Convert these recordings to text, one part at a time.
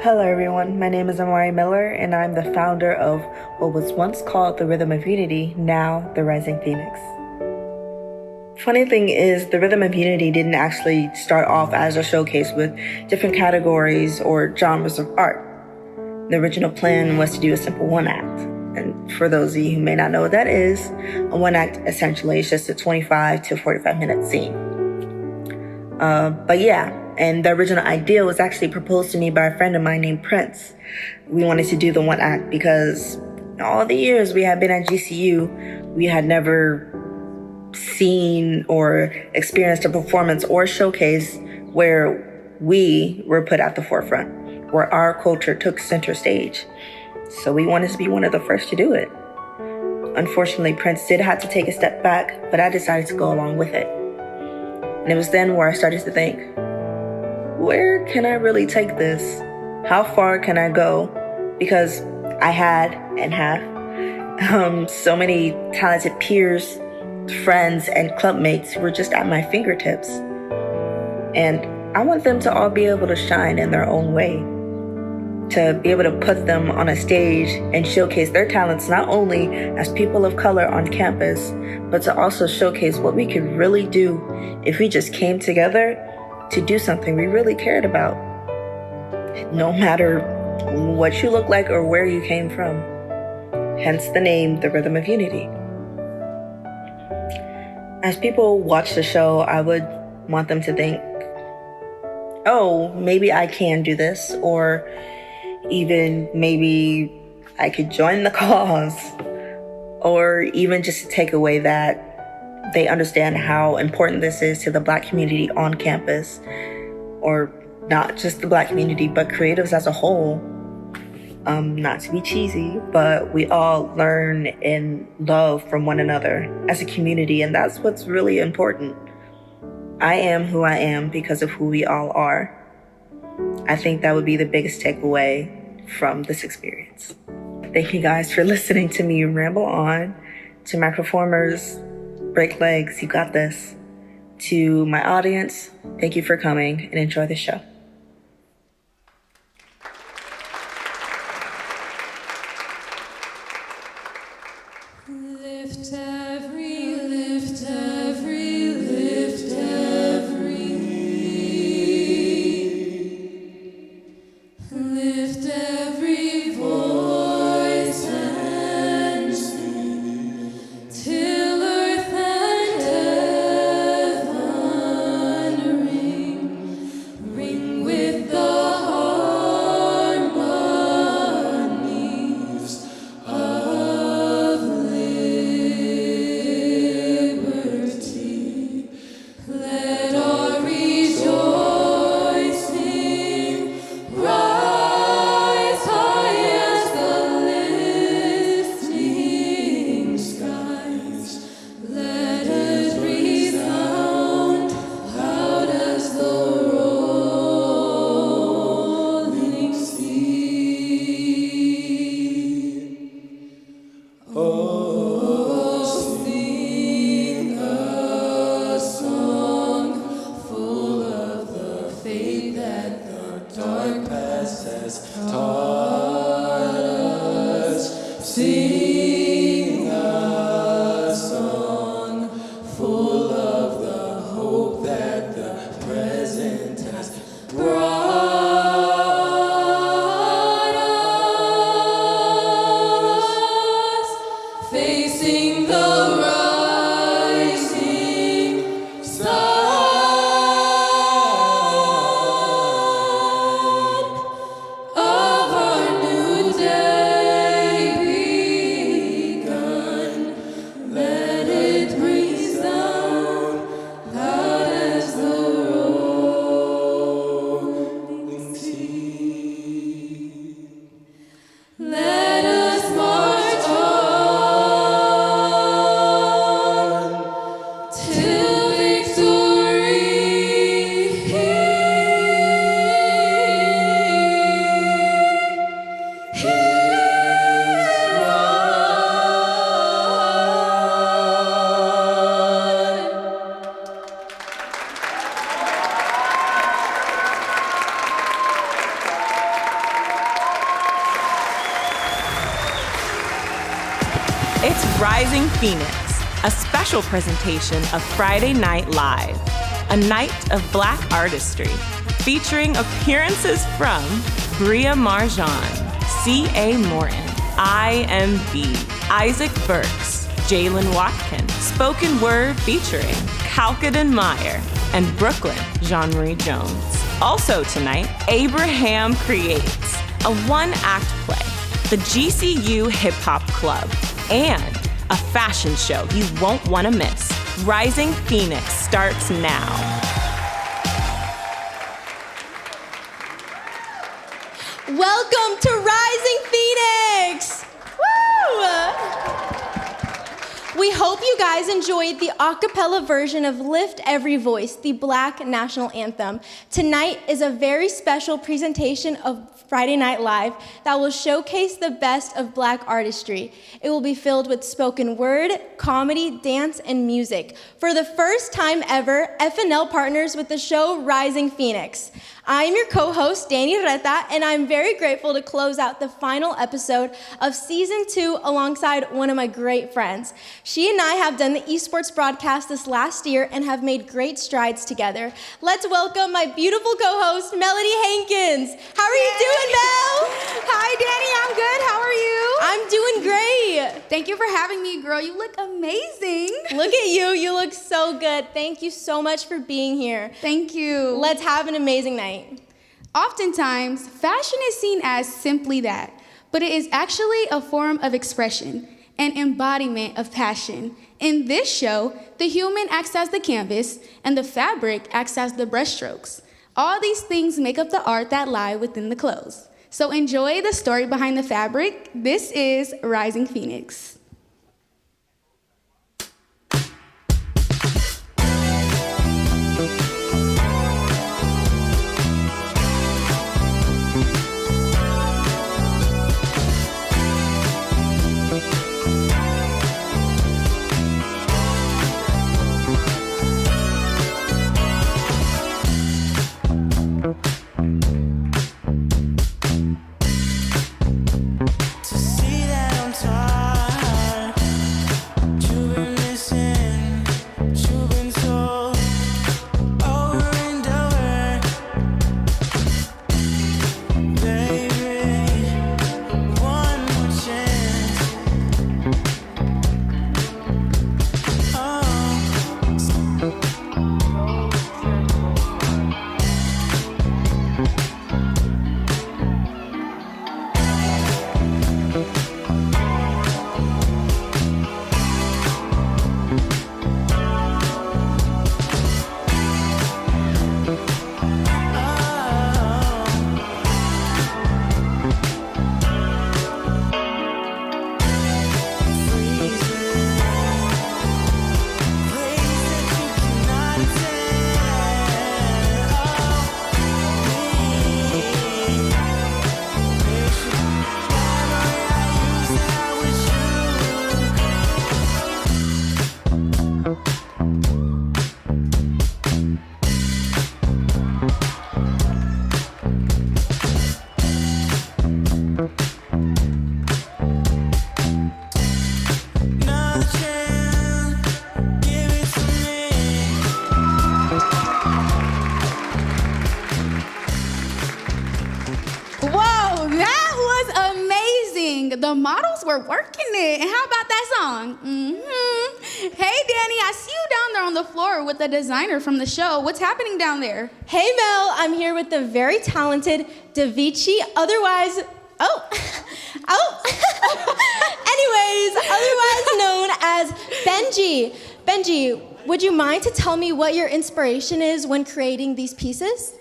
Hello, everyone. My name is Amari Miller, and I'm the founder of what was once called the Rhythm of Unity, now the Rising Phoenix. Funny thing is, the Rhythm of Unity didn't actually start off as a showcase with different categories or genres of art. The original plan was to do a simple one act. And for those of you who may not know what that is, a one act essentially is just a 25 to 45 minute scene. But yeah, and the original idea was actually proposed to me by a friend of mine named Prince. We wanted to do the one act because all the years we had been at GCU, we had never seen or experienced a performance or showcase where we were put at the forefront, where our culture took center stage. So we wanted to be one of the first to do it. Unfortunately, Prince did have to take a step back, but I decided to go along with it. And it was then where I started to think, where can I really take this? How far can I go? Because I had and have so many talented peers, friends, and clubmates who were just at my fingertips. And I want them to all be able to shine in their own way, to be able to put them on a stage and showcase their talents not only as people of color on campus, but to also showcase what we could really do if we just came together to do something we really cared about, no matter what you look like or where you came from. Hence the name, The Rhythm of Unity. As people watch the show, I would want them to think, oh, maybe I can do this, or even maybe I could join the cause, or even just to take away that they understand how important this is to the Black community on campus, or not just the Black community, but creatives as a whole. Not to be cheesy, but we all learn and love from one another as a community, and that's what's really important. I am who I am because of who we all are. I think that would be the biggest takeaway from this experience. Thank you guys for listening to me ramble on. To my performers, break legs, you got this. To my audience, thank you for coming and enjoy the show. Lift every, lift every, lift every. Lift every voice and sing till earth and heaven ring, ring with the harmonies of liberty. Let our rejoicing rise high as the listening skies. Let it resound loud as the rolling sea. Oh, sing a song full of the faith that the dark past has taught us. Sing a song full of the hope that the present has brought us. Facing the rising sun of our new day begun. Let it resound loud as the rolling sea. Let us march on till victory is won. It's Rising Phoenix, a special presentation of Friday Night Live, a night of Black artistry, featuring appearances from Bria Marjan, C.A. Morton, IMB, Isaac Burks, Jalen Watkin, spoken word featuring Kalkaden Meyer, and Brooklyn Jean-Marie Jones. Also tonight, Abraham Creates, a one-act play, the GCU Hip Hop Club, and a fashion show you won't want to miss. Rising Phoenix starts now. Welcome to Rising Phoenix! Woo! We hope you guys enjoyed the a cappella version of Lift Every Voice, the Black National Anthem. Tonight is a very special presentation of Friday Night Live that will showcase the best of Black artistry. It will be filled with spoken word, comedy, dance, and music. For the first time ever, FNL partners with the show Rising Phoenix. I am your co-host, Danny Reta, and I'm very grateful to close out the final episode of Season 2 alongside one of my great friends. She and I have done the esports broadcast this last year and have made great strides together. Let's welcome my beautiful co-host, Melody Hankins. How are you doing, Mel? Hi, Danny. I'm good. How are you? I'm doing great. Thank you for having me, girl. You look amazing. Look at you. You look so good. Thank you so much for being here. Thank you. Let's have an amazing night. Oftentimes, fashion is seen as simply that, but it is actually a form of expression, an embodiment of passion. In this show, the human acts as the canvas, and the fabric acts as the brushstrokes. All these things make up the art that lie within the clothes. So enjoy the story behind the fabric. This is Rising Phoenix. The models were working it. And how about that song? Hey, Danny, I see you down there on the floor with the designer from the show. What's happening down there? Hey, Mel, I'm here with the very talented Davichi, otherwise, anyways, otherwise known as Benji. Benji, would you mind to tell me what your inspiration is when creating these pieces?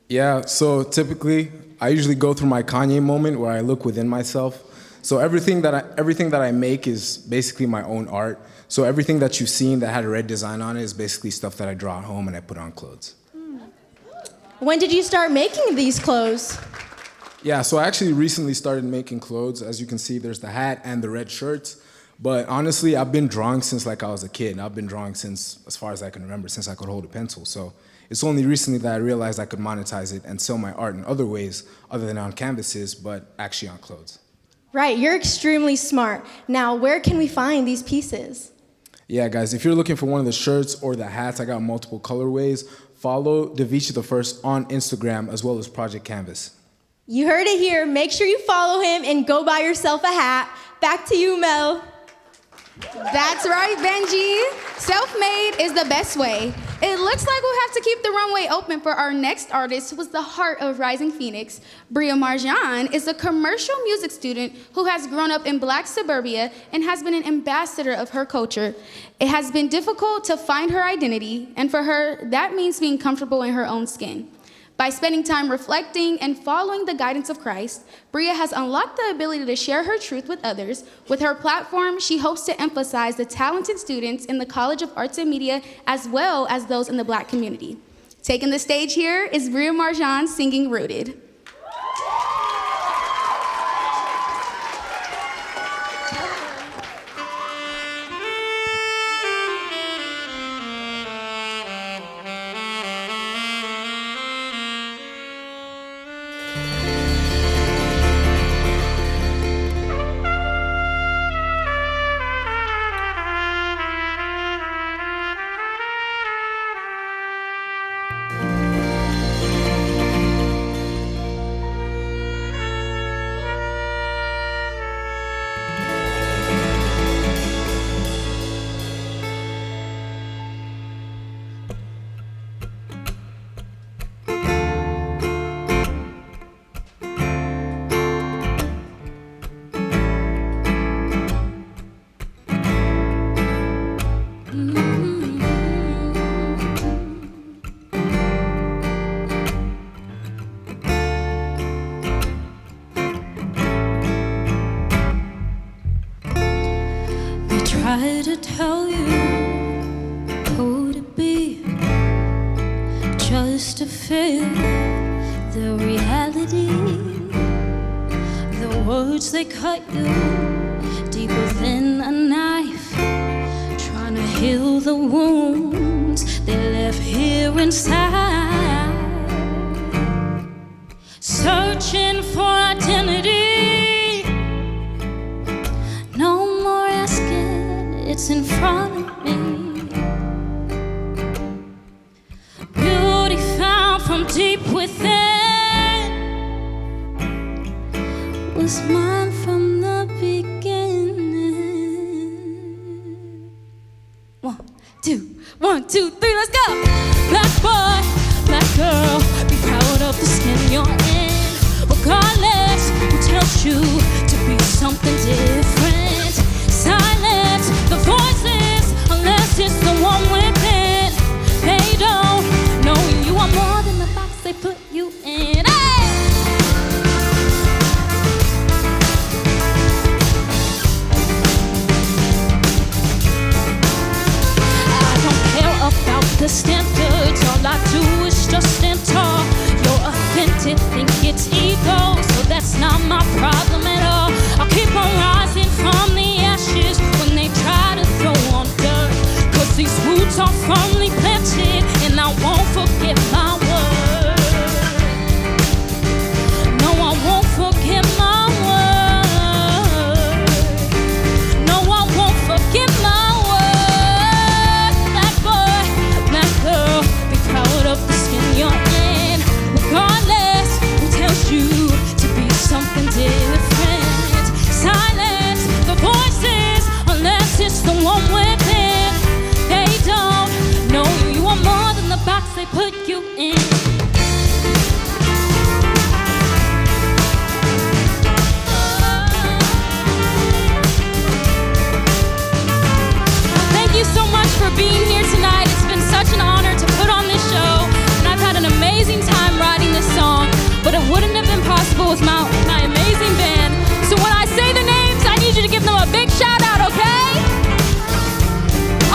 Yeah, so typically, I usually go through my Kanye moment where I look within myself. So everything that I make is basically my own art. So everything that you've seen that had a red design on it is basically stuff that I draw at home and I put on clothes. When did you start making these clothes? Yeah, so I actually recently started making clothes. As you can see, there's the hat and the red shirts. But honestly, I've been drawing since like I was a kid. I've been drawing since, as far as I can remember, since I could hold a pencil. So it's only recently that I realized I could monetize it and sell my art in other ways other than on canvases, but actually on clothes. Right, you're extremely smart. Now, where can we find these pieces? Yeah, guys, if you're looking for one of the shirts or the hats, I got multiple colorways. Follow Davichi the First on Instagram as well as Project Canvas. You heard it here. Make sure you follow him and go buy yourself a hat. Back to you, Mel. That's right, Benji. Self-made is the best way. It looks like we'll have to keep the runway open for our next artist, who was the heart of Rising Phoenix. Bria Marjan is a commercial music student who has grown up in Black suburbia and has been an ambassador of her culture. It has been difficult to find her identity, and for her, that means being comfortable in her own skin. By spending time reflecting and following the guidance of Christ, Bria has unlocked the ability to share her truth with others. With her platform, she hopes to emphasize the talented students in the College of Arts and Media as well as those in the Black community. Taking the stage here is Bria Marjan singing Rooted. Try to tell you who to be, just to feel the reality. The words, they cut you deeper than a knife, trying to heal the wounds they left here inside. Searching for identity, no more asking, it's in front of me. Beauty found from deep within was mine from the beginning. 1, 2, 3, let's go! Black boy, black girl, be proud of the skin you're in. Regardless who tells you to be something different. Silence the voices unless it's the one within. They don't know you are more than the box they put you in. Hey! I don't care about the standards, all I do is just stand tall. You're offended, think it's ego, so that's not my problem at all. I'll keep on rising from the ashes when they try to throw on dirt, 'cause these roots are firmly planted and I won't forget my word. No, I won't forget my word. No, I won't forget my word. Black boy, black girl, be proud of the skin you're in. Regardless who tells you to be something different. Silence the voices unless it's the one within. They don't know you are more than the box they put you in. Thank you so much for being here tonight. It's been such an honor to put on this show, and I've had an amazing time writing this song, but it wouldn't have been possible with my amazing band. So when I say the names, I need you to give them a big shout out, okay?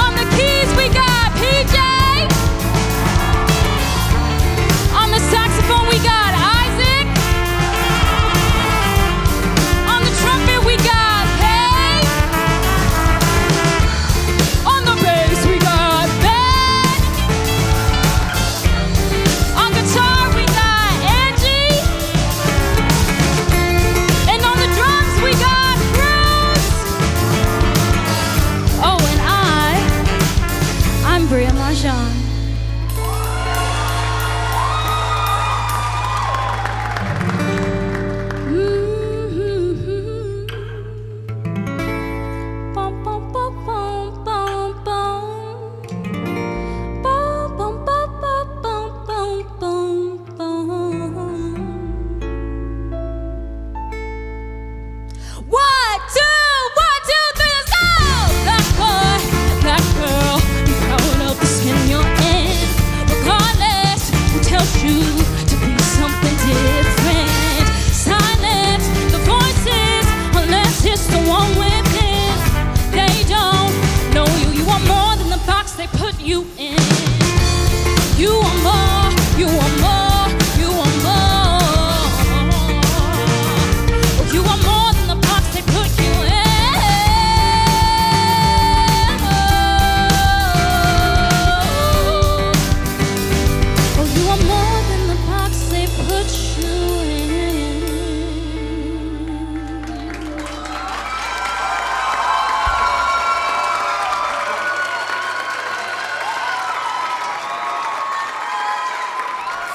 On the keys we got PJ.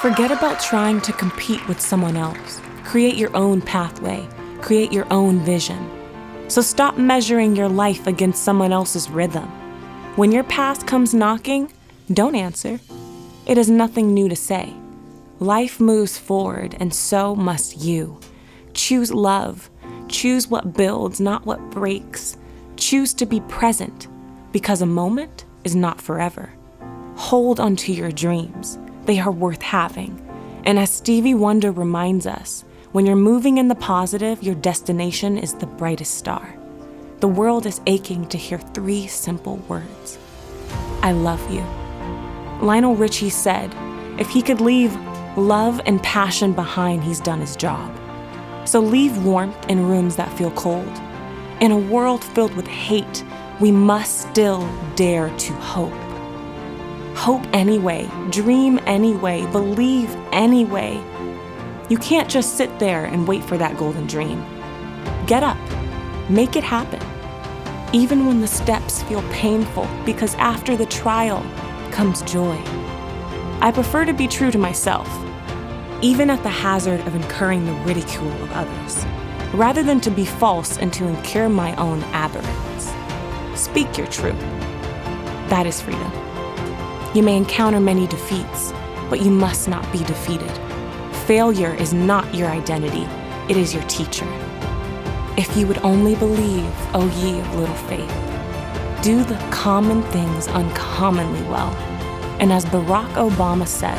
Forget about trying to compete with someone else. Create your own pathway. Create your own vision. So stop measuring your life against someone else's rhythm. When your past comes knocking, don't answer. It is nothing new to say. Life moves forward, and so must you. Choose love. Choose what builds, not what breaks. Choose to be present, because a moment is not forever. Hold onto your dreams. They are worth having. And as Stevie Wonder reminds us, when you're moving in the positive, your destination is the brightest star. The world is aching to hear 3 simple words. I love you. Lionel Richie said, if he could leave love and passion behind, he's done his job. So leave warmth in rooms that feel cold. In a world filled with hate, we must still dare to hope. Hope anyway, dream anyway, believe anyway. You can't just sit there and wait for that golden dream. Get up, make it happen. Even when the steps feel painful, because after the trial comes joy. I prefer to be true to myself, even at the hazard of incurring the ridicule of others, rather than to be false and to incur my own aberrance. Speak your truth. That is freedom. You may encounter many defeats, but you must not be defeated. Failure is not your identity, it is your teacher. If you would only believe, O ye of little faith, do the common things uncommonly well. And as Barack Obama said,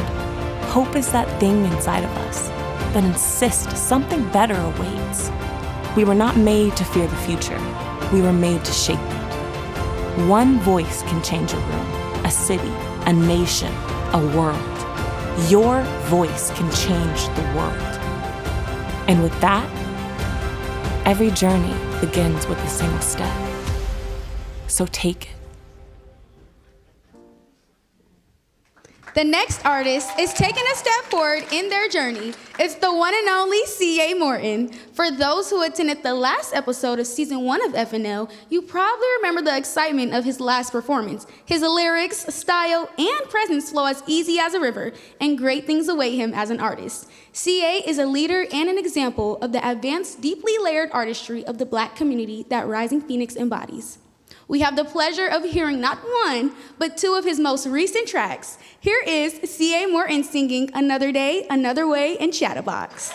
hope is that thing inside of us that insists something better awaits. We were not made to fear the future. We were made to shape it. One voice can change a room, a city, a nation, a world. Your voice can change the world. And with that, every journey begins with a single step. So take it. The next artist is taking a step forward in their journey. It's the one and only C.A. Morton. For those who attended the last episode of season 1 of FNL, you probably remember the excitement of his last performance. His lyrics, style, and presence flow as easy as a river, and great things await him as an artist. C.A. is a leader and an example of the advanced, deeply layered artistry of the Black community that Rising Phoenix embodies. We have the pleasure of hearing not one, but 2 of his most recent tracks. Here is C.A. Morton singing Another Day, Another Way, and Chatterbox.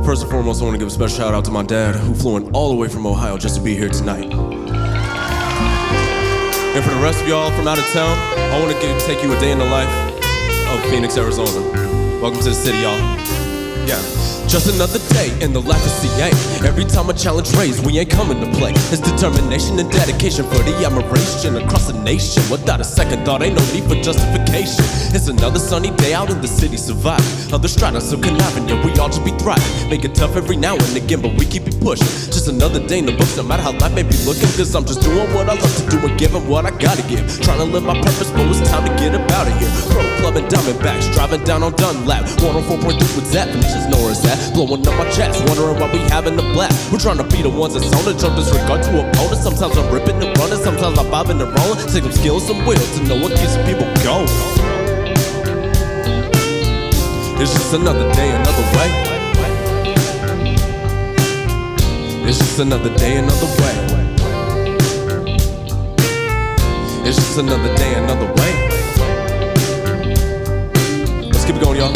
First and foremost, I want to give a special shout out to my dad, who flew in all the way from Ohio just to be here tonight. And for the rest of y'all from out of town, I want to take you a day in the life of Phoenix, Arizona. Welcome to the city, y'all. Yeah. Just another day in the life of CA. Every time a challenge raised, we ain't coming to play. It's determination and dedication for the admiration across the nation. Without a second thought, ain't no need for justification. It's another sunny day out in the city, survive. Other stratas of conniving, yeah, we all just be thriving. Make it tough every now and again, but we keep it pushing. Just another day in the books, no matter how life may be looking. Cause I'm just doing what I love to do and giving what I gotta give. Trying to live my purpose, but it's time to get up out of here. Pro Club and Diamondbacks, driving down on Dunlap. 104.3 with Zap, Felicia's know where it's at. Blowing up my chest, wondering why we having a blast. We're trying to be the ones that's on it, don't disregard to opponents. Sometimes I'm ripping and running, sometimes I'm bobbing and rolling. Take some skills, some will to know what keeps people going. It's just another day, another way. It's just another day, another way. It's just another day, another way. Let's keep it going, y'all.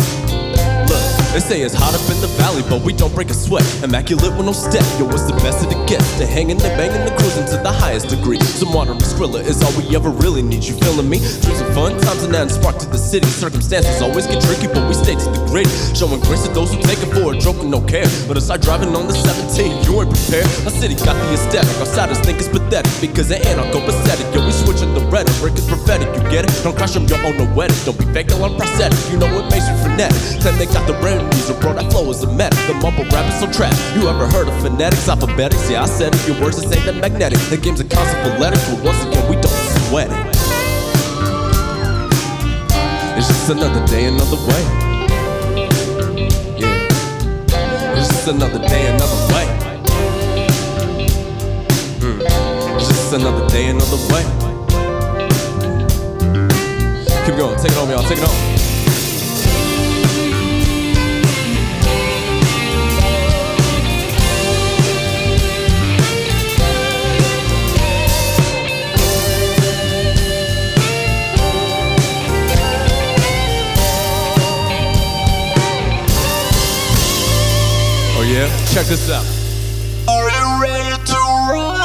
They say it's hot up in the valley, but we don't break a sweat. Immaculate with no step, yo, what's the best of the gets? To hanging and banging and cruising to the highest degree. Some water and Skrilla is all we ever really need, you feeling me? Dreams of fun, times and adding spark to the city. Circumstances always get tricky, but we stay to the grid. Showing grace to those who take it for a joke and no care. But aside driving on the 17, you ain't prepared. Our city got the aesthetic, outsiders think it's pathetic. Because it ain't pathetic, yo, we switching the rhetoric. It's prophetic, you get it? Don't crash them, yo, on the wedding. Don't be fake, no, I'm prosthetic. You know what makes you frenetic. Claim they got the remedies, bro, that flow is a meta. The mumble rap is so trash. You ever heard of phonetics, alphabetics? Yeah, I said it, your words just ain't that magnetic. The game's a constant phonetics, but once again, we don't sweat it. It's just another day, another way. Yeah. It's just another day, another way. Just another day, another way. Keep going, take it home, y'all, take it home. Oh yeah? Check this out. Are you ready to run?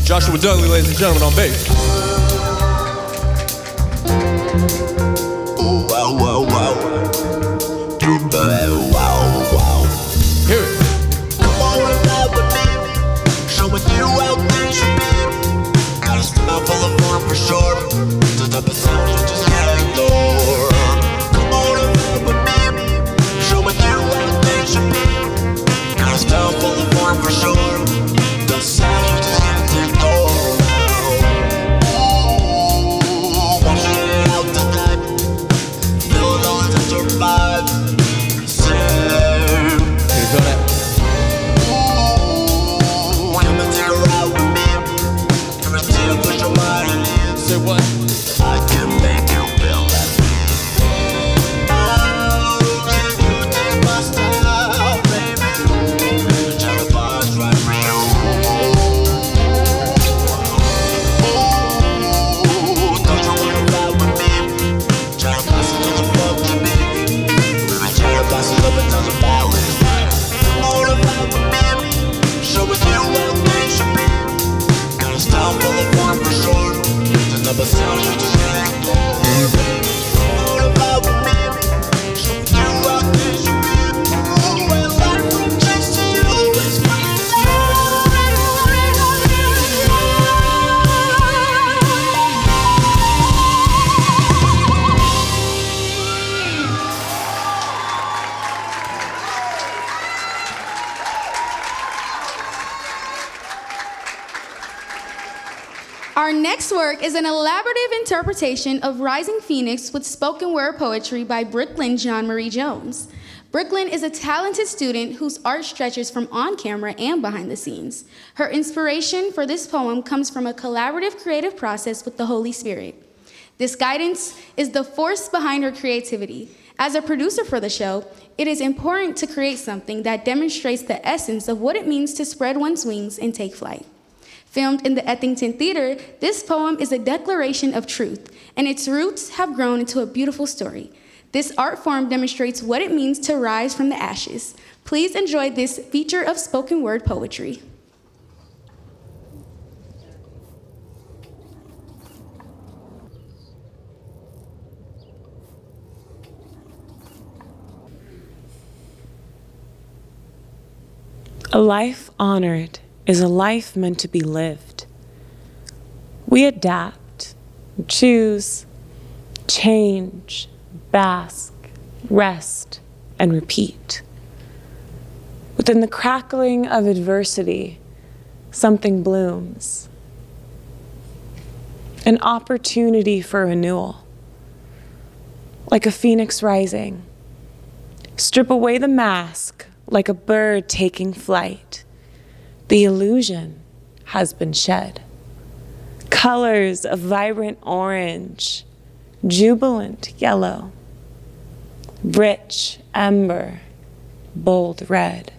Joshua Dudley, ladies and gentlemen, on bass. Wow, wow, wow. Wow, wow. Hear it. Come on and ride with me. Showing you how things should be. Got a smell full of warmth for sure. The type of sound you just can't ignore. Come on and ride with me. Showing you how things should be. Got a smell full of warmth for sure. The sound you just can't ignore. Ooh, watch it out tonight. Feel those that survive. Feel that? Say what? I can make you feel that. Oh, can you take my style, baby? Try to buzz right for you. Don't you wanna ride with me? Try to pass it on the fuck to me. Try to pass it up and down the balance. Wanna ride with me? Show with you how things should be. Got a style full of warmth for sure. The type of sound you just can't ignore. Wanna ride with me? Show with you how things should be. When life from chase to you is Our next work is an elaborative interpretation of Rising Phoenix with spoken word poetry by Brooklyn John Marie Jones. Brooklyn is a talented student whose art stretches from on camera and behind the scenes. Her inspiration for this poem comes from a collaborative creative process with the Holy Spirit. This guidance is the force behind her creativity. As a producer for the show, it is important to create something that demonstrates the essence of what it means to spread one's wings and take flight. Filmed in the Ethington Theater, this poem is a declaration of truth, and its roots have grown into a beautiful story. This art form demonstrates what it means to rise from the ashes. Please enjoy this feature of spoken word poetry. A life honored is a life meant to be lived. We adapt, choose, change, bask, rest, and repeat. Within the crackling of adversity, something blooms. An opportunity for renewal. Like a phoenix rising. Strip away the mask like a bird taking flight. The illusion has been shed. Colors of vibrant orange, jubilant yellow, rich amber, bold red.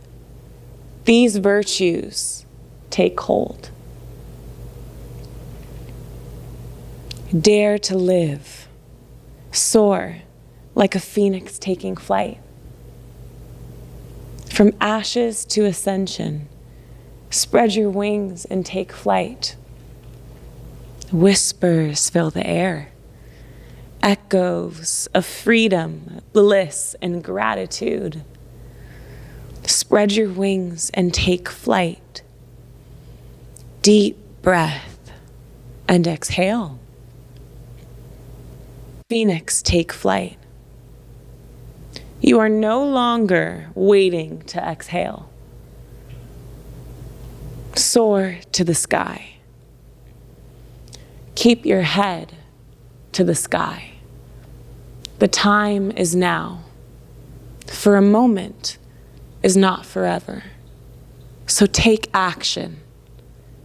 These virtues take hold. Dare to live, soar like a phoenix taking flight. From ashes to ascension, spread your wings and take flight. Whispers fill the air, echoes of freedom, bliss, and gratitude. Spread your wings and take flight. Deep breath and exhale. Phoenix, take flight. You are no longer waiting to exhale. Soar to the sky. Keep your head to the sky. The time is now. For a moment is not forever. So take action,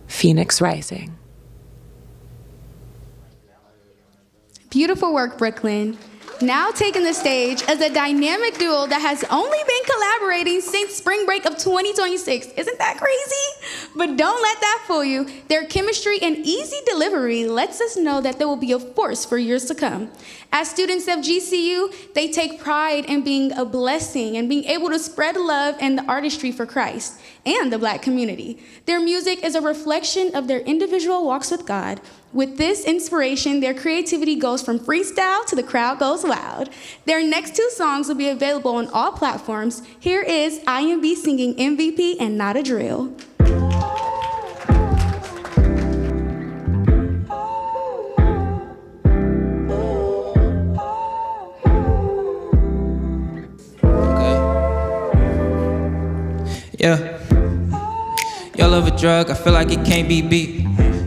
Phoenix Rising. Beautiful work, Brooklyn. Now taking the stage as a dynamic duo that has only been collaborating since spring break of 2026. Isn't that crazy? But don't let that fool you. Their chemistry and easy delivery lets us know that they will be a force for years to come. As students of GCU, they take pride in being a blessing and being able to spread love and the artistry for Christ and the Black community. Their music is a reflection of their individual walks with God. With this inspiration, their creativity goes from freestyle to the crowd goes wild. Their next 2 songs will be available on all platforms. Here is IMB singing MVP and Not a Drill. Yeah. Your love a drug, I feel like it can't be beat.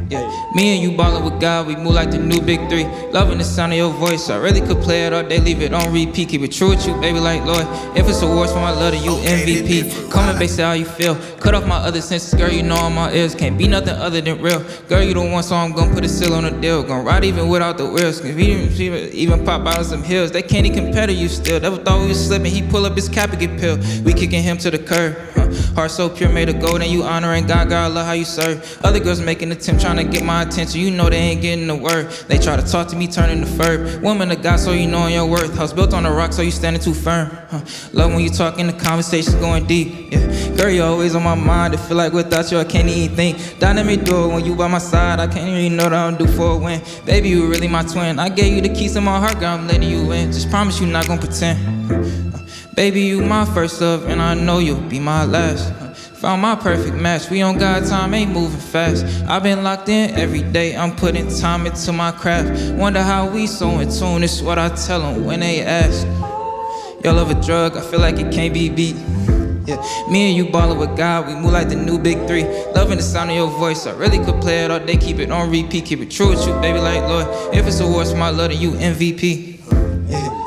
Yeah. Me and you ballin' with God, we move like the new big 3. Loving the sound of your voice, I really could play it all day, leave it on repeat. Keep it true with you, baby, like Lloyd. If it's awards for my love, then you MVP. Come and base it how you feel. Cut off my other senses, girl, you know all my ears. Can't be nothing other than real. Girl, you the one, so I'm gonna put a seal on the deal. Gonna ride even without the wheels. Cause we didn't even pop out of some hills. They can't even compare to you still. Never thought we was slipping, he pull up his cap and get peeled. We kicking him to the curb. Heart so pure, made of gold, and you honoring God, girl, I love how you serve. Other girls making attempt, trying to get my attention. You know they ain't getting the word. They try to talk to me, turning to verb. Woman of God, so you know your worth. House built on a rock, so you standing too firm. Love when you talking, the conversation's going deep. Yeah. Girl, you always on my mind. I feel like without you, I can't even think. Dynamic duo, when you by my side, I can't even know what I'm do for a win. Baby, you really my twin. I gave you the keys to my heart, girl, I'm letting you in. Just promise you not gonna pretend. Baby, you my first love, and I know you'll be my last. Found my perfect match, we on God time, ain't moving fast. I've been locked in every day, I'm putting time into my craft. Wonder how we so in tune, it's what I tell them when they ask. Your love a drug, I feel like it can't be beat. Yeah. Me and you ballin' with God, we move like the new big 3. Loving the sound of your voice, I really could play it all day. Keep it on repeat, keep it true with you, baby, like Lloyd. If it's awards for my love, then you MVP. Yeah.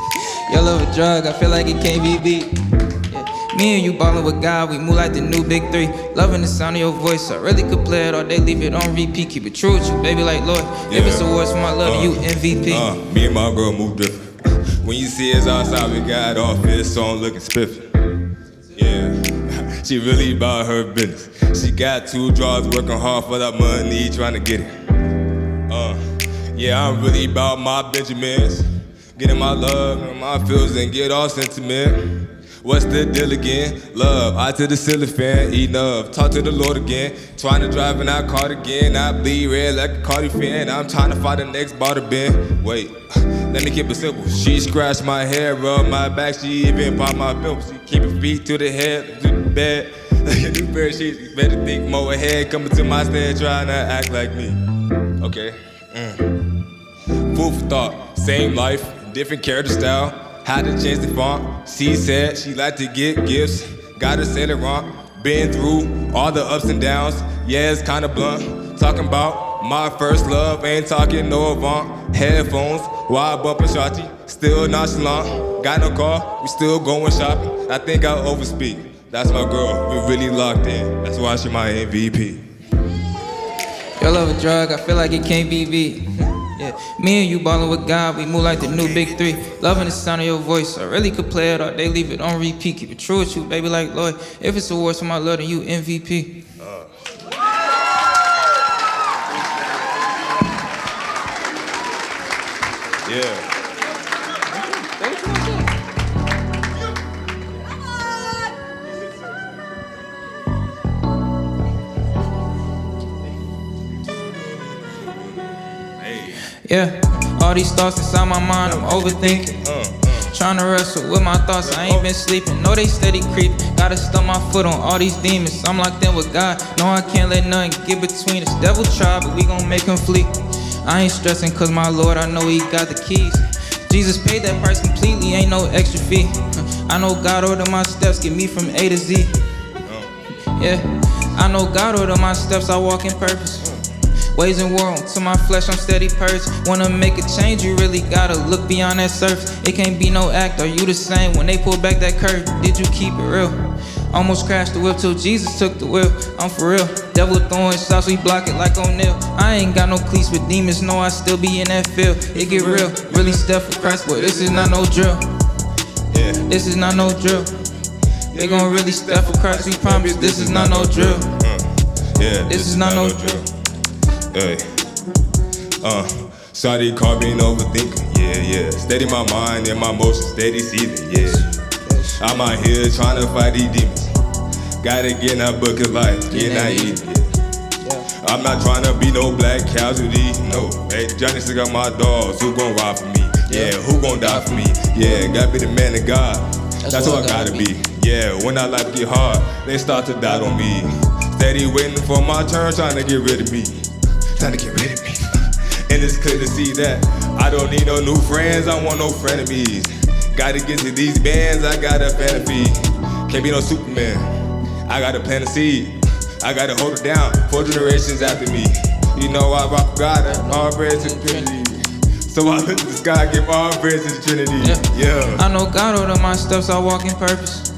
Your love a drug, I feel like it can't be beat. Yeah. Me and you ballin' with God, we move like the new big 3. Loving the sound of your voice, I really could play it all day. Leave it on repeat, keep it true with you, baby, like Lloyd. Yeah. If it's awards for my love, you MVP. Me and my girl move different. When you see us outside, we got off this song looking spiffy. Yeah, she really about her business. She got 2 jobs, working hard for that money, trying to get it. Yeah, I'm really about my Benjamins. Getting my love and my feels and get all sentiment. What's the deal again? Love, I to the ceiling fan, enough. Talk to the Lord again. Trying to drive in that car again. I bleed red like a Cardi fan. I'm trying to find the next bar to bend. Wait, let me keep it simple. She scratched my hair, rub my back. She even pop my pimples. She keep her feet to the head, to the bed. New pair of sheets, you better think more ahead. Coming to my stand, trying to act like me. Okay. Food for thought, same life, different character style. Had to change the font. She said she liked to get gifts. Gotta say it wrong. Been through all the ups and downs. Yeah, it's kinda blunt. Talking about my first love. Ain't talking no Avant. Headphones, wide bumpin' shotty. Still nonchalant. Got no car, we still going shopping. I think I overspeak. That's my girl, we really locked in. That's why she my MVP. Your love a drug, I feel like it can't be beat. Yeah. Me and you ballin' with God, we move like the new big 3. Loving the sound of your voice, I really could play it all day. Leave it on repeat, keep it true with you, baby, like Lloyd. If it's awards for my love, then you MVP. Yeah. Yeah, all these thoughts inside my mind, I'm overthinking. Trying to wrestle with my thoughts, I ain't been sleeping. Know they steady creeping. Gotta stomp my foot on all these demons. I'm locked in with God. No, I can't let nothing get between us. Devil try, but we gon' make him flee. I ain't stressing cause my Lord, I know he got the keys. Jesus paid that price completely, ain't no extra fee. I know God ordered my steps, get me from A to Z. Yeah, I know God ordered my steps, I walk in purpose. Ways and war to my flesh, I'm steady purse. Wanna make a change, you really gotta look beyond that surface. It can't be no act, are you the same? When they pull back that curtain, did you keep it real? Almost crashed the whip till Jesus took the wheel. I'm for real. Devil throwing shots, we block it like O'Neal. I ain't got no cleats with demons, no, I still be in that field. It get real, really step for Christ, but this is not no drill. Yeah. This is not no drill. They gon' really step for Christ, we promise. This is not no drill. Yeah, This is not no drill. Hey. Shawty called me an overthinker. Yeah. Steady my mind and my emotions, steady seething. Yeah. I'm out here trying to fight these demons. Gotta get in that book of life, get naive. Yeah. I'm not trying to be no black casualty. No. Hey, Johnny still got my dogs. Who gon' ride for me? Yeah. Who gon' die for me? Yeah. Gotta be the man of God. That's who I gotta be. Yeah. When that life get hard, they start to doubt on me. Steady waiting for my turn, trying to get rid of me. Trying to get rid of me. And it's clear to see that I don't need no new friends, I want no frenemies. Gotta get to these bands, I got a fantasy. Can't be no Superman, I gotta plant a seed. I gotta hold it down, 4 generations after me. You know I rock with God and all praise to the Trinity. So I look to the sky, give all praise to the Trinity. Yeah. I know God ordered my steps, I walk in purpose.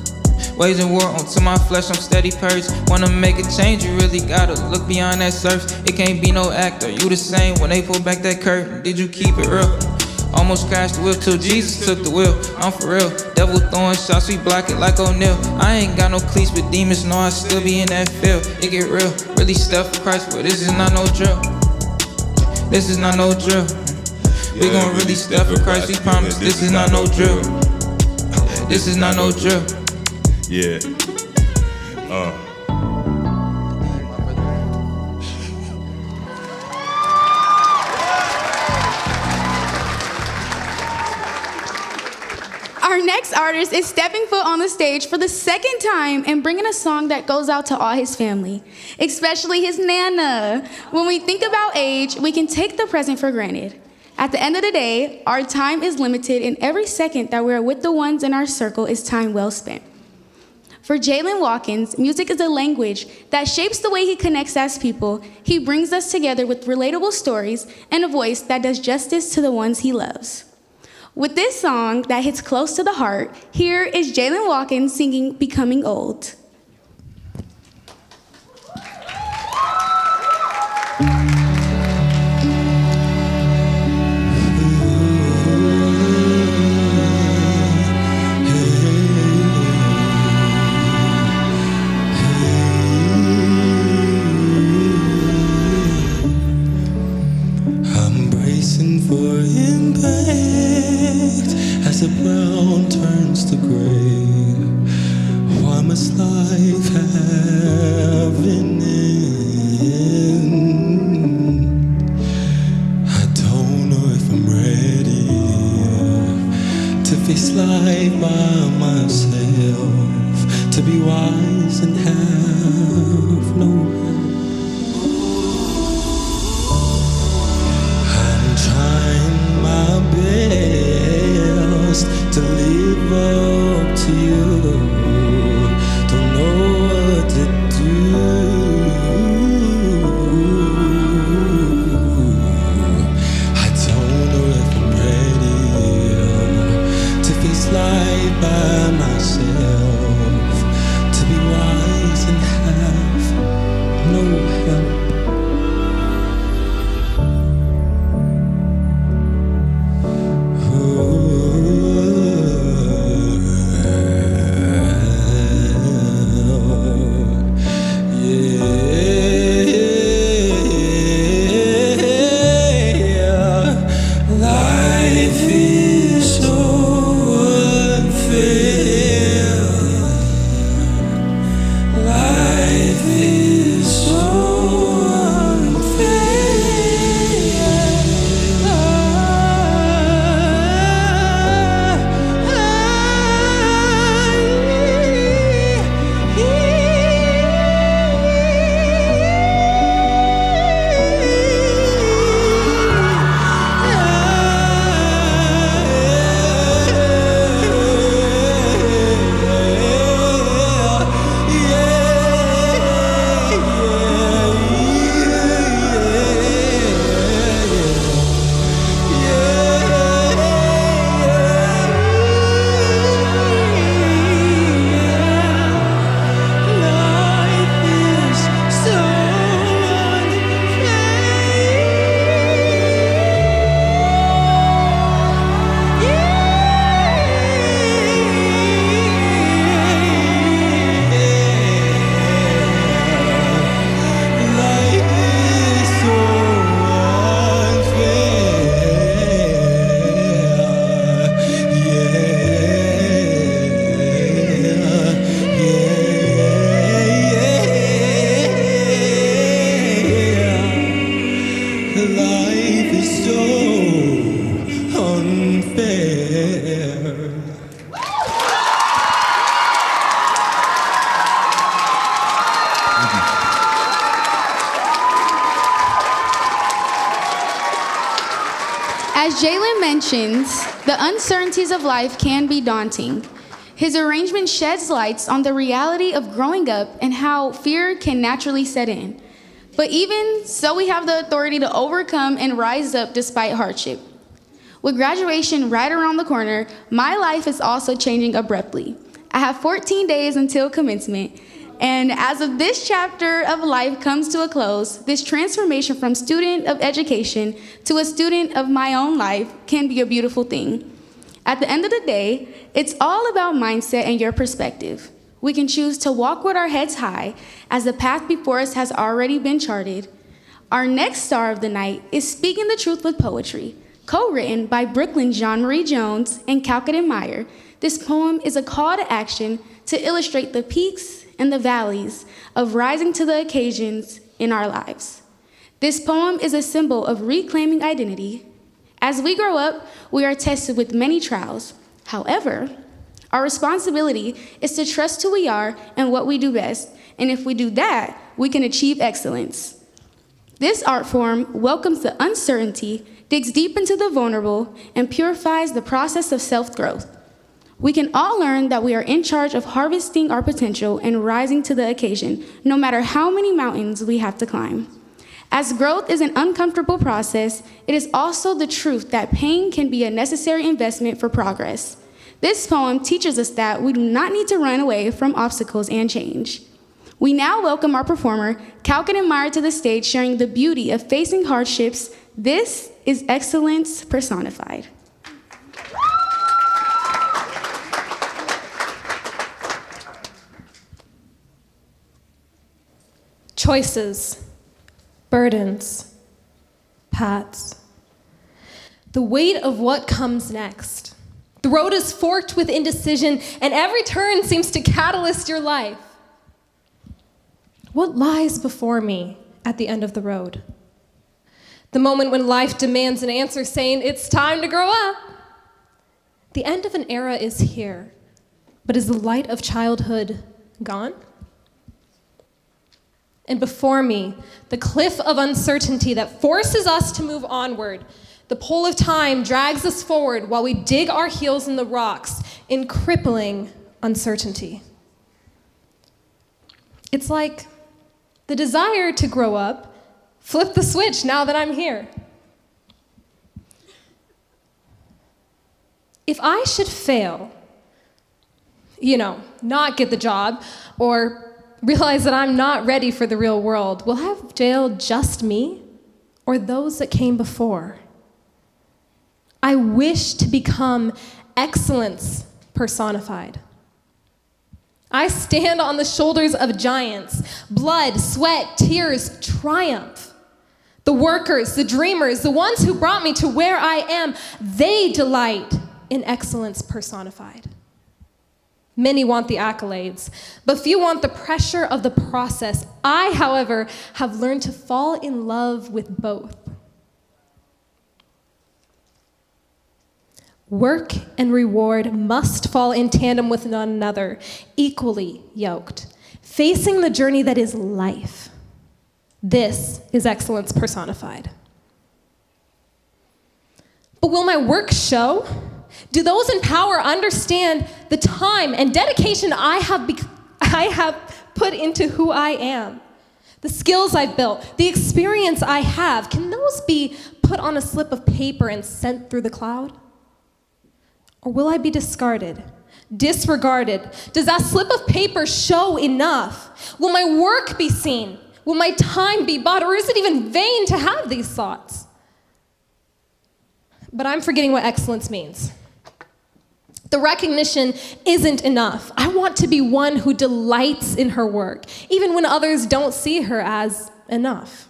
Ways and war onto my flesh, I'm steady purse. Wanna make a change, you really gotta look beyond that surface. It can't be no act, are you the same? When they pull back that curtain, did you keep it real? Almost crashed the whip till Jesus took the wheel. I'm for real. Devil throwing shots, we block it like O'Neal. I ain't got no cleats with demons, no, I still be in that field. It get real, really step for Christ, but this is not no drill. This is not no drill. We gon' really step for Christ, we promise. This is not no drill. This is not no drill. Yeah. Our next artist is stepping foot on the stage for the second time and bringing a song that goes out to all his family, especially his Nana. When we think about age, we can take the present for granted. At the end of the day, our time is limited, and every second that we're with the ones in our circle is time well spent. For Jalen Watkins, music is a language that shapes the way he connects as people. He brings us together with relatable stories and a voice that does justice to the ones he loves. With this song that hits close to the heart, here is Jalen Watkins singing Becoming Old. For impact as the brown turns to gray. Why must life have an end? I don't know if I'm ready to face life by myself, to be wise and have no help. Trying my best to live up to you. Don't know what to do. I don't know if I'm ready to face life by myself, to be wise and have no As Jalen mentions, the uncertainties of life can be daunting. His arrangement sheds lights on the reality of growing up and how fear can naturally set in. But even so, we have the authority to overcome and rise up despite hardship. With graduation right around the corner, my life is also changing abruptly. I have 14 days until commencement, and as of this chapter of life comes to a close, this transformation from student of education to a student of my own life can be a beautiful thing. At the end of the day, it's all about mindset and your perspective. We can choose to walk with our heads high as the path before us has already been charted. Our next star of the night is Speaking the Truth with Poetry, co-written by Brooklyn Jean Marie Jones and Calcaden Meyer. This poem is a call to action to illustrate the peaks and the valleys of rising to the occasions in our lives. This poem is a symbol of reclaiming identity. As we grow up, we are tested with many trials. However, our responsibility is to trust who we are and what we do best, and if we do that, we can achieve excellence. This art form welcomes the uncertainty, digs deep into the vulnerable, and purifies the process of self-growth. We can all learn that we are in charge of harvesting our potential and rising to the occasion, no matter how many mountains we have to climb. As growth is an uncomfortable process, it is also the truth that pain can be a necessary investment for progress. This poem teaches us that we do not need to run away from obstacles and change. We now welcome our performer, Calcaden Meyer, to the stage, sharing the beauty of facing hardships. This is excellence personified. Choices, burdens, paths. The weight of what comes next. The road is forked with indecision, and every turn seems to catalyst your life. What lies before me at the end of the road? The moment when life demands an answer saying, it's time to grow up. The end of an era is here, but is the light of childhood gone? And before me, the cliff of uncertainty that forces us to move onward. The pull of time drags us forward while we dig our heels in the rocks in crippling uncertainty. It's like the desire to grow up, flip the switch now that I'm here. If I should fail, not get the job, or realize that I'm not ready for the real world, will I have jailed just me or those that came before? I wish to become excellence personified. I stand on the shoulders of giants, blood, sweat, tears, triumph. The workers, the dreamers, the ones who brought me to where I am, they delight in excellence personified. Many want the accolades, but few want the pressure of the process. I, however, have learned to fall in love with both. Work and reward must fall in tandem with one another, equally yoked, facing the journey that is life. This is excellence personified. But will my work show? Do those in power understand the time and dedication I have put into who I am? The skills I've built, the experience I have, can those be put on a slip of paper and sent through the cloud? Or will I be discarded, disregarded? Does that slip of paper show enough? Will my work be seen? Will my time be bought? Or is it even vain to have these thoughts? But I'm forgetting what excellence means. The recognition isn't enough. I want to be one who delights in her work, even when others don't see her as enough.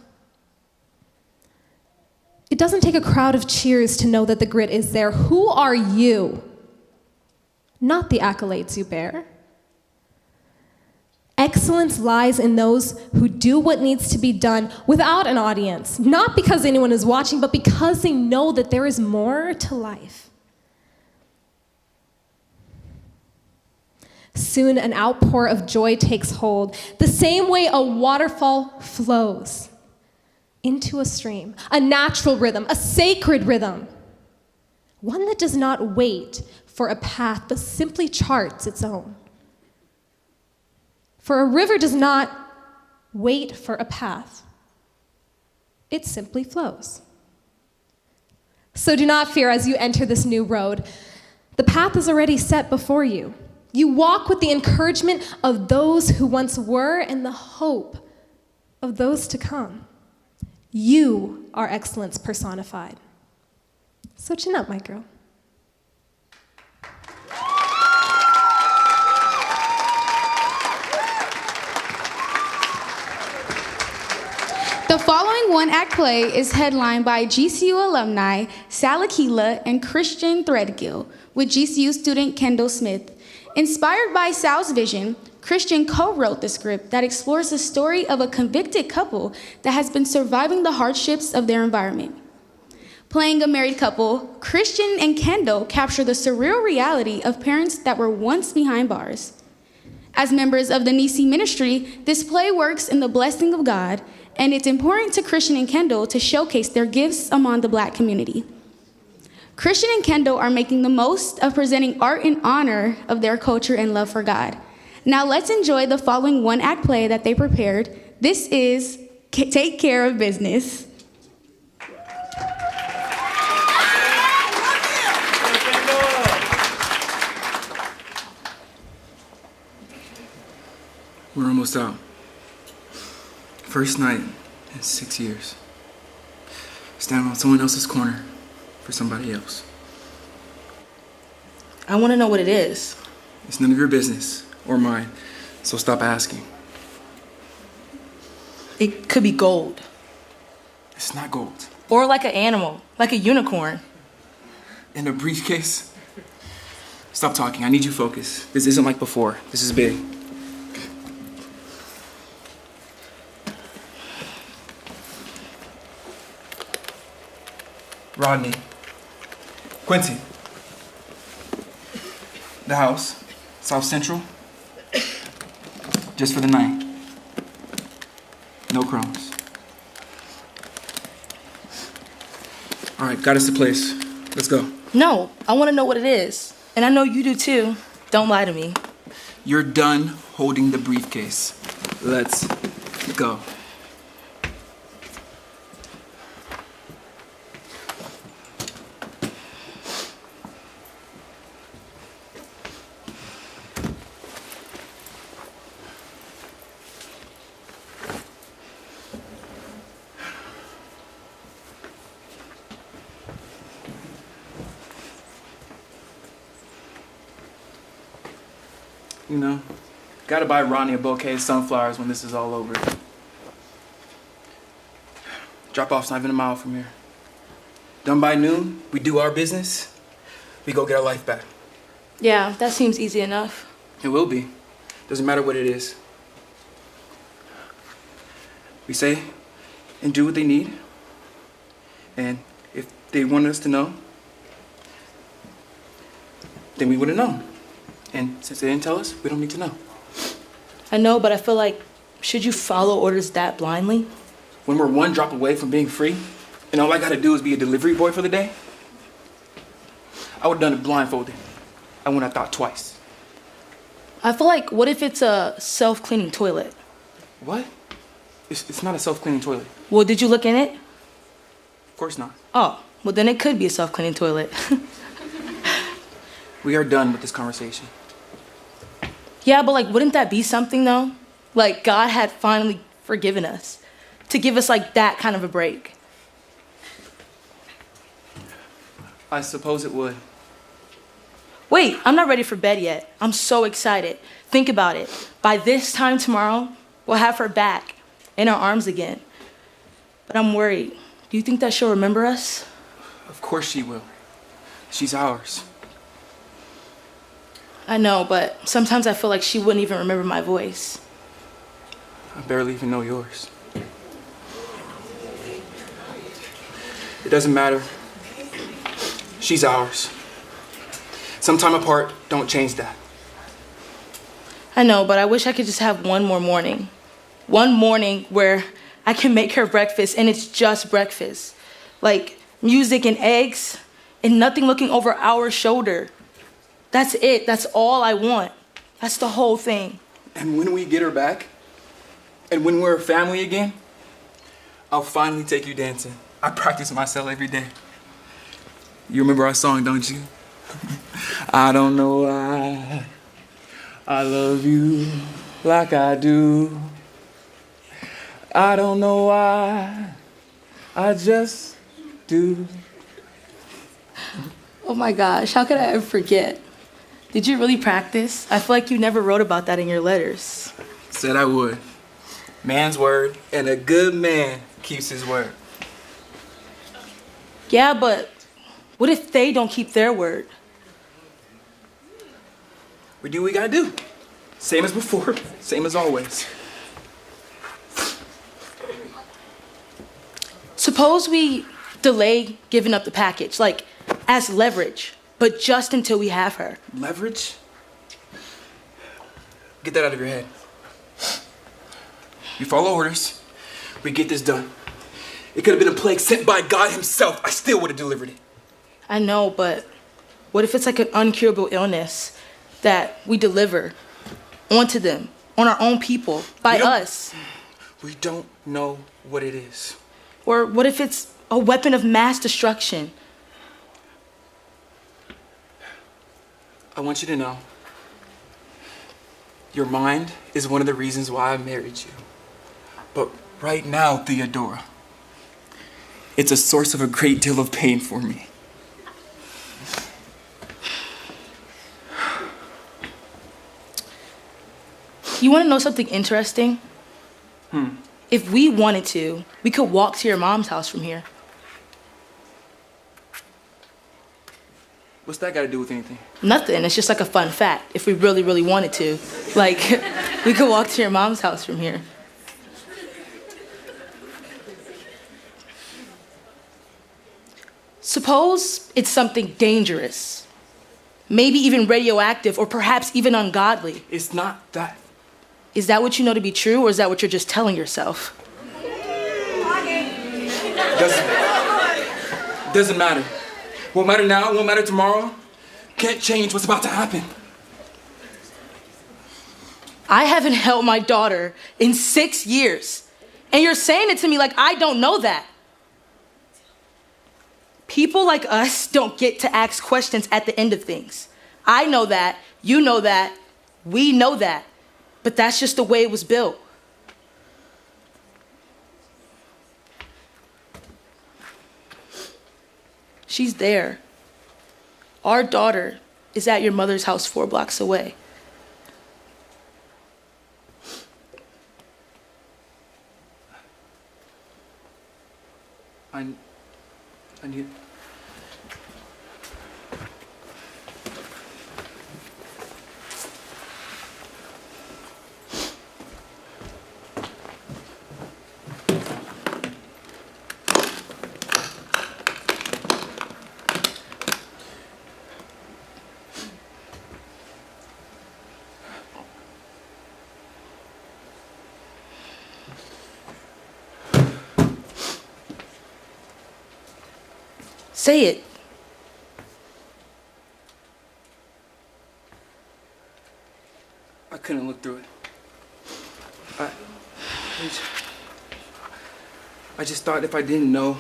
It doesn't take a crowd of cheers to know that the grit is there. Who are you? Not the accolades you bear. Excellence lies in those who do what needs to be done without an audience, not because anyone is watching, but because they know that there is more to life. Soon an outpour of joy takes hold, the same way a waterfall flows into a stream, a natural rhythm, a sacred rhythm. one that does not wait for a path, but simply charts its own. For a river does not wait for a path. It simply flows. So do not fear as you enter this new road. The path is already set before you. You walk with the encouragement of those who once were and the hope of those to come. You are excellence personified. So chin up, my girl. The following one-act play is headlined by GCU alumni Sal Aquila and Christian Threadgill with GCU student Kendall Smith. Inspired by Sal's vision, Christian co-wrote the script that explores the story of a convicted couple that has been surviving the hardships of their environment. Playing a married couple, Christian and Kendall capture the surreal reality of parents that were once behind bars. As members of the Nisi ministry, this play works in the blessing of God, and it's important to Christian and Kendall to showcase their gifts among the Black community. Christian and Kendall are making the most of presenting art in honor of their culture and love for God. Now let's enjoy the following one-act play that they prepared. This is Take Care of Business. We're almost out. First night in 6 years. Standing on someone else's corner for somebody else. I want to know what it is. It's none of your business or mine, so stop asking. It could be gold. It's not gold. Or like an animal, like a unicorn. In a briefcase? Stop talking, I need you focused. This isn't like before, this is big. Rodney. Quincy. The house, South Central. Just for the night. No crumbs. All right, got us the place. Let's go. No, I want to know what it is. And I know you do too. Don't lie to me. You're done holding the briefcase. Let's go. You know, gotta buy Ronnie a bouquet of sunflowers when this is all over. Drop-off's not even a mile from here. Done by noon, we do our business, we go get our life back. Yeah, that seems easy enough. It will be. Doesn't matter what it is. We say and do what they need. And if they wanted us to know, then we would have known. And since they didn't tell us, we don't need to know. I know, but I feel like, should you follow orders that blindly? When we're one drop away from being free, and all I gotta do is be a delivery boy for the day, I would've done it blindfolded. I wouldn't have thought twice. I feel like, what if it's a self-cleaning toilet? What? It's not a self-cleaning toilet. Well, did you look in it? Of course not. Oh, well then it could be a self-cleaning toilet. We are done with this conversation. Yeah, but like, wouldn't that be something though? Like, God had finally forgiven us. To give us like that kind of a break. I suppose it would. Wait, I'm not ready for bed yet. I'm so excited. Think about it. By this time tomorrow, we'll have her back in our arms again. But I'm worried. Do you think that she'll remember us? Of course she will. She's ours. I know, but sometimes I feel like she wouldn't even remember my voice. I barely even know yours. It doesn't matter. She's ours. Some time apart, don't change that. I know, but I wish I could just have one more morning. One morning where I can make her breakfast and it's just breakfast. Like music and eggs and nothing looking over our shoulder. That's it. That's all I want. That's the whole thing. And when we get her back, and when we're a family again, I'll finally take you dancing. I practice in my cell every day. You remember our song, don't you? I don't know why I love you like I do. I don't know why, I just do. Oh my gosh, how could I ever forget? Did you really practice? I feel like you never wrote about that in your letters. Said I would. Man's word, and a good man keeps his word. Yeah, but what if they don't keep their word? We do what we gotta do. Same as before, same as always. Suppose we delay giving up the package, like as leverage, but just until we have her. Leverage? Get that out of your head. You follow orders, we get this done. It could have been a plague sent by God himself. I still would have delivered it. I know, but what if it's like an uncurable illness that we deliver onto them, on our own people, by us? We don't know what it is. Or what if it's a weapon of mass destruction? I want you to know, your mind is one of the reasons why I married you. But right now, Theodora, it's a source of a great deal of pain for me. You want to know something interesting? If we wanted to, we could walk to your mom's house from here. What's that got to do with anything? Nothing. It's just like a fun fact. If we really, really wanted to, like, we could walk to your mom's house from here. Suppose it's something dangerous, maybe even radioactive, or perhaps even ungodly. It's not that. Is that what you know to be true, or is that what you're just telling yourself? Doesn't matter. Won't matter now, won't matter tomorrow. Can't change what's about to happen. I haven't held my daughter in 6 years, and you're saying it to me like I don't know that. People like us don't get to ask questions at the end of things. I know that, you know that, we know that, but that's just the way it was built. She's there. Our daughter is at your mother's house 4 blocks away. I need... Say it. I couldn't look through it. I just thought if I didn't know,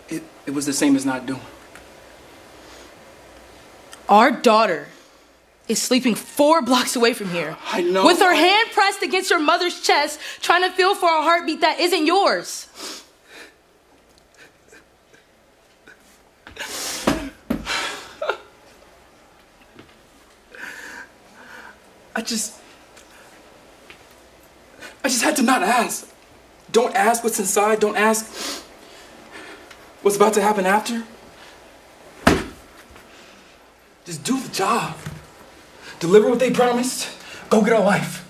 it was the same as not doing. Our daughter is sleeping 4 blocks away from here. I know. With her hand pressed against your mother's chest, trying to feel for a heartbeat that isn't yours. I just had to not ask. Don't ask what's inside. Don't ask what's about to happen after. Just do the job. Deliver what they promised. Go get a life.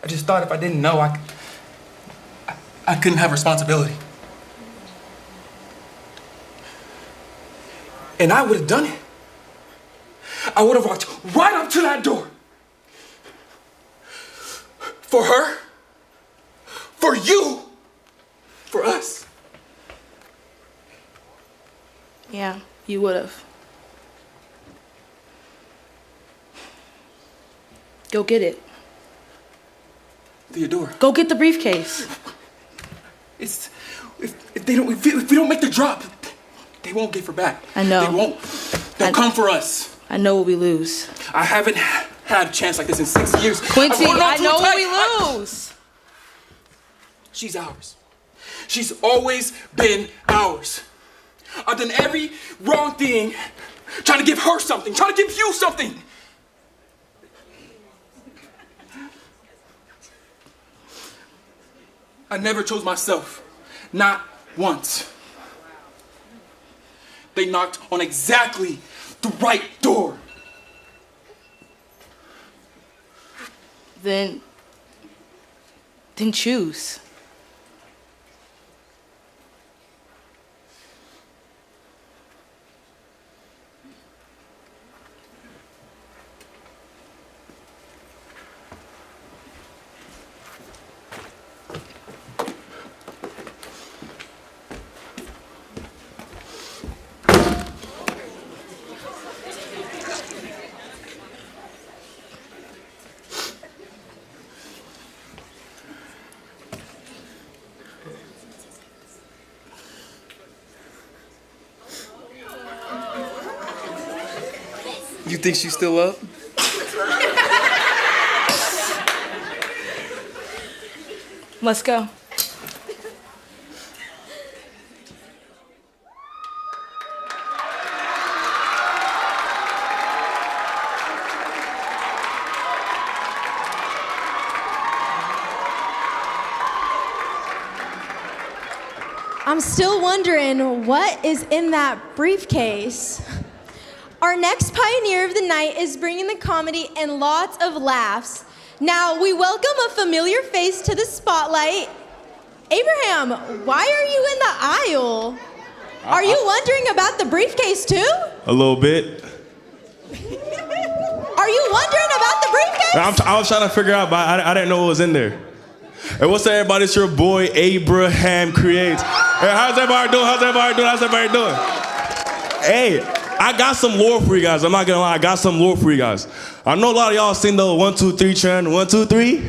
I just thought if I didn't know, I couldn't have responsibility. And I would have done it. I would have walked right up to that door. For her, for you, for us. Yeah, you would have. Go get it. Theodora. Go get the briefcase. It's if we don't make the drop, they won't give her back. I know. They won't. They'll come for us. I know what we lose. I haven't had a chance like this in 6 years. Quincy, I know what we lose. She's ours. She's always been ours. I've done every wrong thing, trying to give her something, trying to give you something. I never chose myself, not once. They knocked on exactly the right door. Then choose. You think she's still up? Let's go. I'm still wondering what is in that briefcase. Our next pioneer of the night is bringing the comedy and lots of laughs. Now we welcome a familiar face to the spotlight. Abraham, why are you in the aisle? Are you wondering about the briefcase too? A little bit. Are you wondering about the briefcase? I was trying to figure out, but I didn't know what was in there. Hey, what's up, everybody? It's your boy, Abraham Creates. Hey, how's everybody doing? Hey, I got some lore for you guys. I'm not gonna lie, I got some lore for you guys. I know a lot of y'all seen the 1, 2, 3 trend. 1, 2, 3,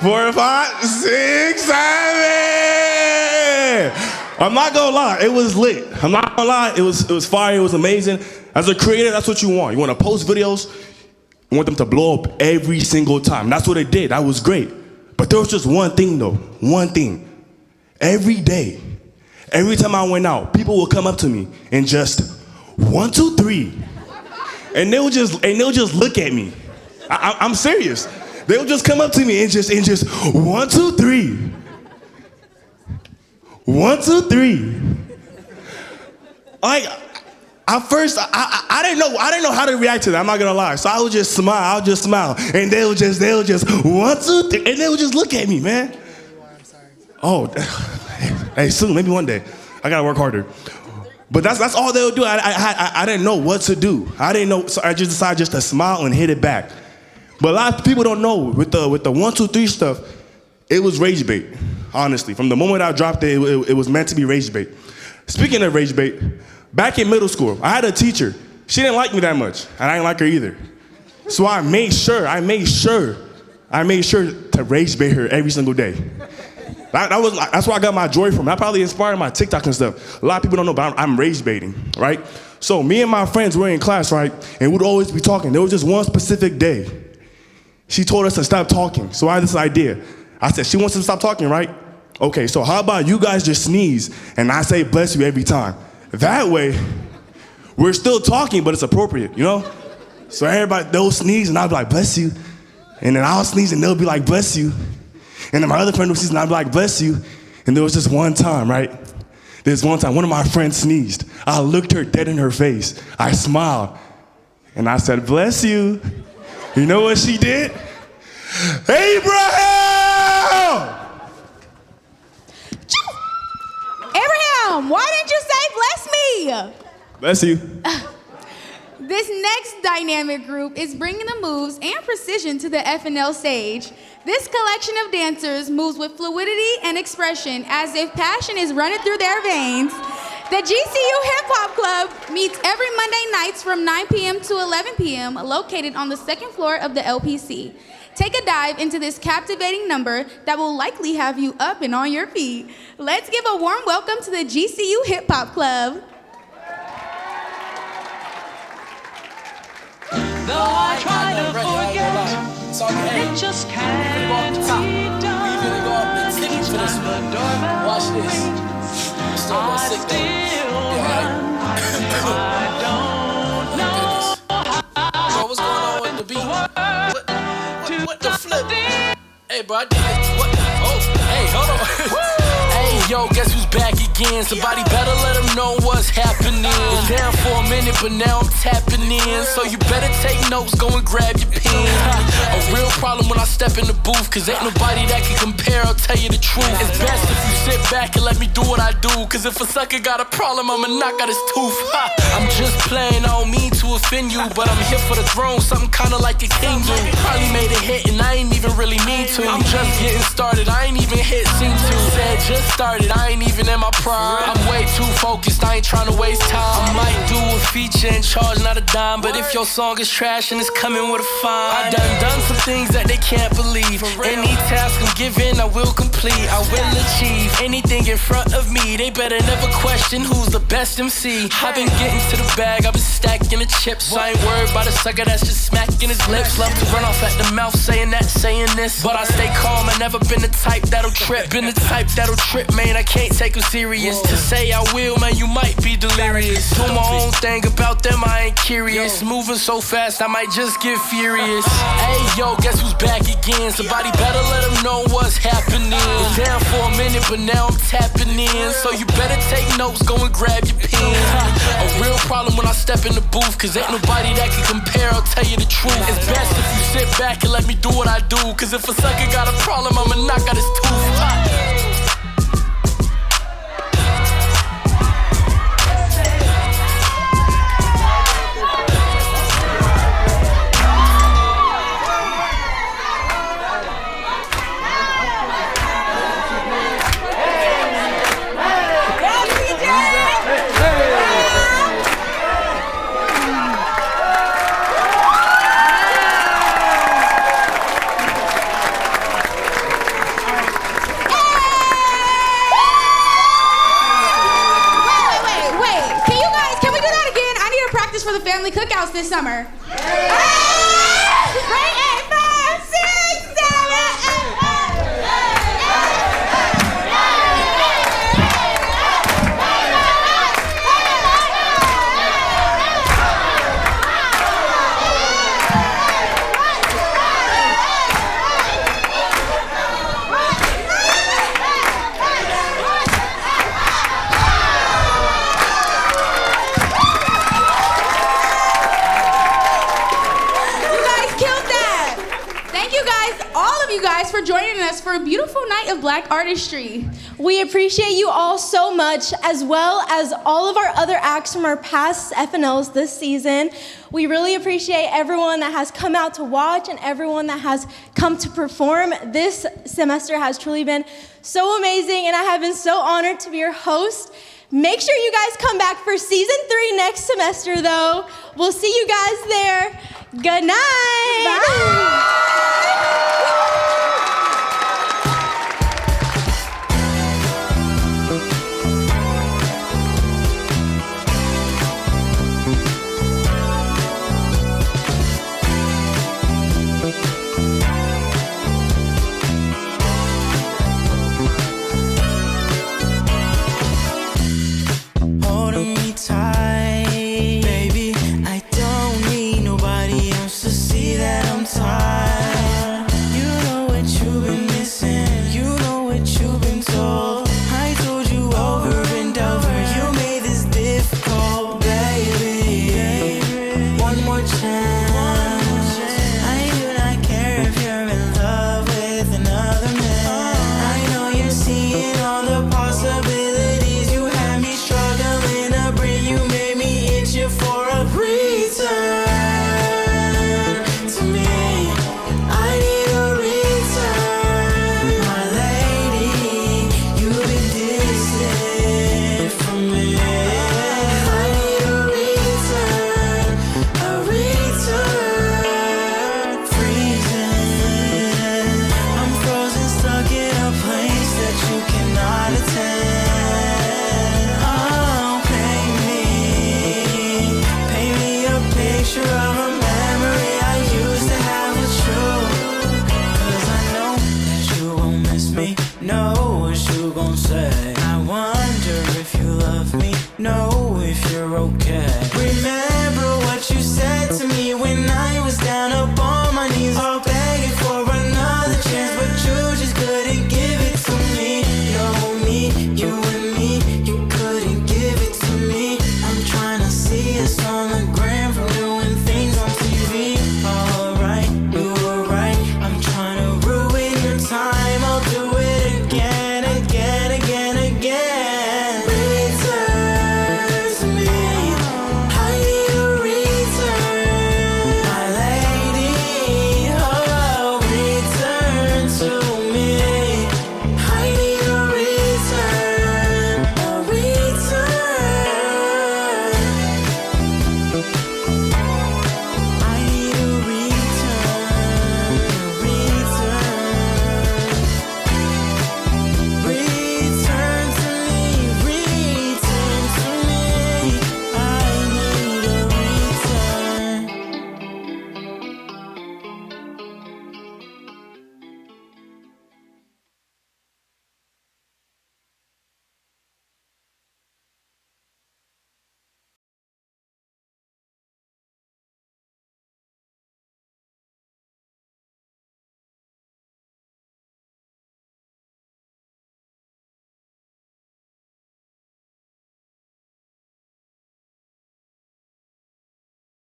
4, 5, 6, 7. I'm not gonna lie, it was lit. I'm not gonna lie, it was fire, it was amazing. As a creator, that's what you want. You want to post videos, you want them to blow up every single time. That's what it did, that was great. But there was just one thing though, one thing. Every day, every time I went out, people would come up to me and just 1, 2, 3, and they'll just look at me. I'm serious. They'll just come up to me and just 1, 2, 3, 1, 2, 3. Like at first, I didn't know how to react to that. I'm not gonna lie. So I would just smile, and they'll just 1, 2, 3, and they would just look at me, man. Oh, hey, soon, maybe one day. I gotta work harder. But that's all they'll do. I didn't know what to do. I didn't know, so I just decided just to smile and hit it back. But a lot of people don't know with the 1, 2, 3 stuff, it was rage bait. Honestly, from the moment I dropped it, it was meant to be rage bait. Speaking of rage bait, back in middle school, I had a teacher. She didn't like me that much, and I didn't like her either. So I made sure to rage bait her every single day. That's where I got my joy from. That probably inspired my TikTok and stuff. A lot of people don't know, but I'm rage baiting, right? So me and my friends were in class, right? And we'd always be talking. There was just one specific day. She told us to stop talking. So I had this idea. I said, she wants us to stop talking, right? Okay, so how about you guys just sneeze and I say bless you every time? That way, we're still talking, but it's appropriate, you know? So everybody, they'll sneeze and I'll be like, bless you. And then I'll sneeze and they'll be like, bless you. And then my other friend would sneeze and I'd be like, bless you. And there was this one time, right? There's one time, one of my friends sneezed. I looked her dead in her face. I smiled. And I said, bless you. You know what she did? Abraham! Abraham, why didn't you say bless me? Bless you. This next dynamic group is bringing the moves and precision to the FNL stage. This collection of dancers moves with fluidity and expression as if passion is running through their veins. The GCU Hip Hop Club meets every Monday nights from 9 p.m. to 11 p.m. located on the second floor of the LPC. Take a dive into this captivating number that will likely have you up and on your feet. Let's give a warm welcome to the GCU Hip Hop Club. Though I try to forget, it just can't be done. Each time the doorbell rings, I still run. I don't know Bro, what's going on with the beat? What the flip? Hey, bro, I did it. What? Oh, hey, hold on. Hey, yo, guess who's back again? Somebody better let them know what's happening. Was down for a minute, but now I'm tapping in. So you better take notes, go and grab your pen. A real problem when I step in the booth, cause ain't nobody that can compare, I'll tell you the truth. It's best if you sit back and let me do what I do, cause if a sucker got a problem, I'ma knock out his tooth. I'm just playing, I don't mean to offend you, but I'm here for the throne, something kinda like a king do. Probably made a hit and I ain't even really mean to. I'm just getting started, I ain't even hit scene 2. Said just started, I ain't even in my prime. I'm way too focused, I ain't trying to waste time. I might do a feature and charge not a dime, but if your song is trash and it's coming with a fine, I done some things that they can't believe. Any task I'm given, I will complete, I will achieve anything in front of me. They better never question who's the best MC. I've been getting to the bag, I've been stacking the chips. I ain't worried about a sucker that's just smacking his lips. Love to run off at the mouth saying that, saying this, but I stay calm. I never been the type that'll trip. Been the type that'll trip, man, I can't take them serious. To say I will, man, you might be delirious. Do my own thing, about them I ain't curious. Moving so fast, I might just get furious. Hey, yo, guess who's back again? Somebody better let them know what's happening. Was down for a minute, but now I'm tapping in. So you better take notes, go and grab your pen. A real problem when I step in the booth, cause ain't nobody that can compare, I'll tell you the truth. It's best if you sit back and let me do what I do, cause if a sucker got a problem, I'ma knock out his tooth. For the family cookouts this summer. For joining us for a beautiful night of Black artistry. We appreciate you all so much, as well as all of our other acts from our past FNLs this season. We really appreciate everyone that has come out to watch and everyone that has come to perform. This semester has truly been so amazing, and I have been so honored to be your host. Make sure you guys come back for season 3 next semester, though. We'll see you guys there. Good night. Bye.